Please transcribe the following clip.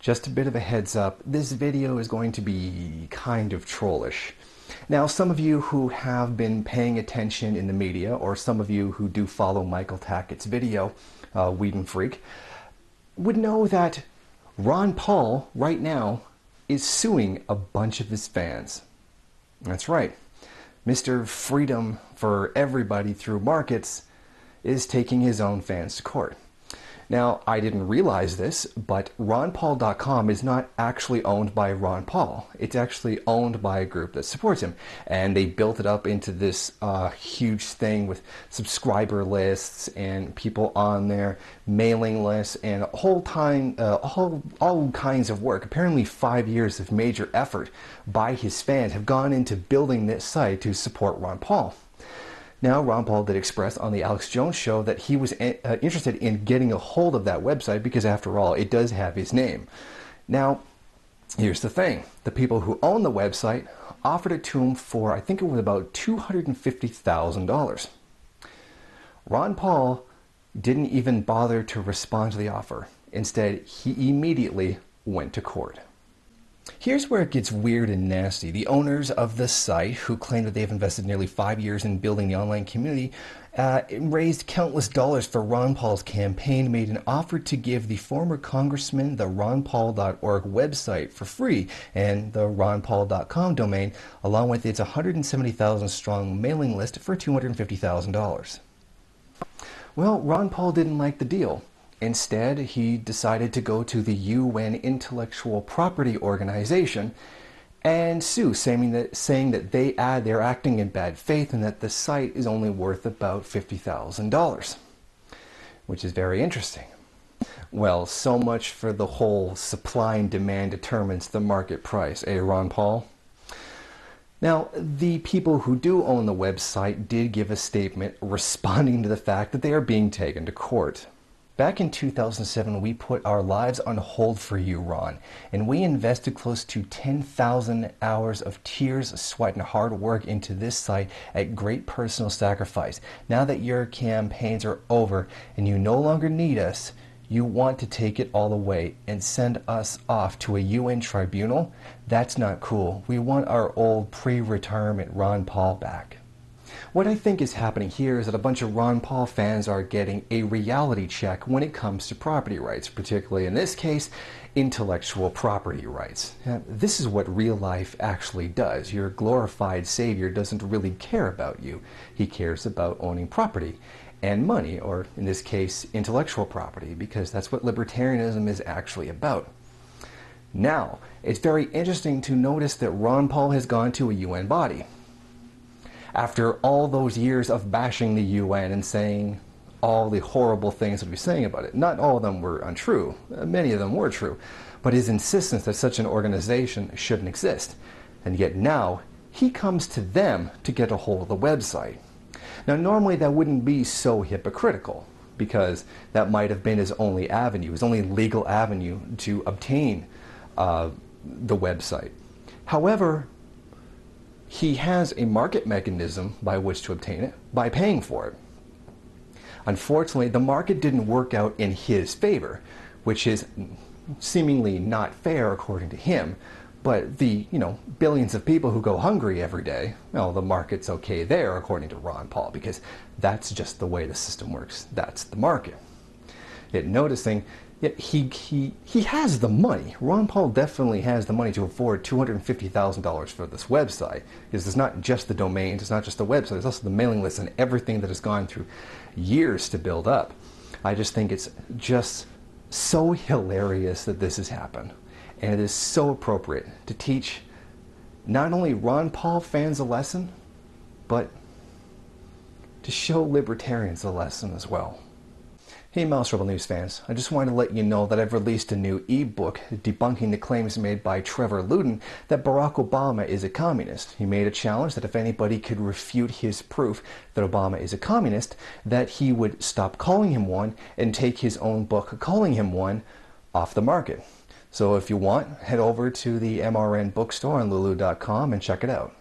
Just a bit of a heads up, this video is going to be kind of trollish. Now, some of you who have been paying attention in the media, or some of you who do follow Michael Tackett's video, Weed and Freak, would know that Ron Paul, right now, is suing a bunch of his fans. That's right. Mr. Freedom for Everybody Through Markets is taking his own fans to court. Now, I didn't realize this, but RonPaul.com is not actually owned by Ron Paul. It's actually owned by a group that supports him. And they built it up into this huge thing with subscriber lists and people on their mailing lists and all kinds of work. Apparently 5 years of major effort by his fans have gone into building this site to support Ron Paul. Now, Ron Paul did express on the Alex Jones show that he was interested in getting a hold of that website because, after all, it does have his name. Now, here's the thing. The people who own the website offered it to him for, I think it was about $250,000. Ron Paul didn't even bother to respond to the offer. Instead, he immediately went to court. Here's where it gets weird and nasty. The owners of the site, who claim that they've invested nearly 5 years in building the online community, raised countless dollars for Ron Paul's campaign, made an offer to give the former congressman the ronpaul.org website for free and the ronpaul.com domain, along with its 170,000 strong mailing list for $250,000. Well, Ron Paul didn't like the deal. Instead, he decided to go to the UN Intellectual Property Organization and sue, saying that they're acting in bad faith and that the site is only worth about $50,000, which is very interesting. Well, so much for the whole supply and demand determines the market price, eh, Ron Paul? Now, the people who do own the website did give a statement responding to the fact that they are being taken to court. Back in 2007, we put our lives on hold for you, Ron, and we invested close to 10,000 hours of tears, sweat, and hard work into this site at great personal sacrifice. Now that your campaigns are over and you no longer need us, you want to take it all away and send us off to a UN tribunal? That's not cool. We want our old pre-retirement Ron Paul back. What I think is happening here is that a bunch of Ron Paul fans are getting a reality check when it comes to property rights, particularly in this case, intellectual property rights. This is what real life actually does. Your glorified savior doesn't really care about you. He cares about owning property and money, or in this case, intellectual property, because that's what libertarianism is actually about. Now, it's very interesting to notice that Ron Paul has gone to a UN body. After all those years of bashing the UN and saying all the horrible things that we're saying about it, not all of them were untrue, many of them were true, but his insistence that such an organization shouldn't exist. And yet now, he comes to them to get a hold of the website. Now, normally that wouldn't be so hypocritical, because that might have been his only avenue, his only legal avenue to obtain the website. However, he has a market mechanism by which to obtain it, by paying for it. Unfortunately, the market didn't work out in his favor, which is seemingly not fair according to him, but the, billions of people who go hungry every day, well, the market's okay there according to Ron Paul, because that's just the way the system works. That's the market. Yet noticing, he has the money. Ron Paul definitely has the money to afford $250,000 for this website. Because it's not just the domains, it's not just the website, it's also the mailing list and everything that has gone through years to build up. I just think it's just so hilarious that this has happened. And it is so appropriate to teach not only Ron Paul fans a lesson, but to show libertarians a lesson as well. Hey Mouse Rebel News fans, I just wanted to let you know that I've released a new ebook debunking the claims made by Trevor Luden that Barack Obama is a communist. He made a challenge that if anybody could refute his proof that Obama is a communist, that he would stop calling him one and take his own book calling him one off the market. So if you want, head over to the MRN bookstore on lulu.com and check it out.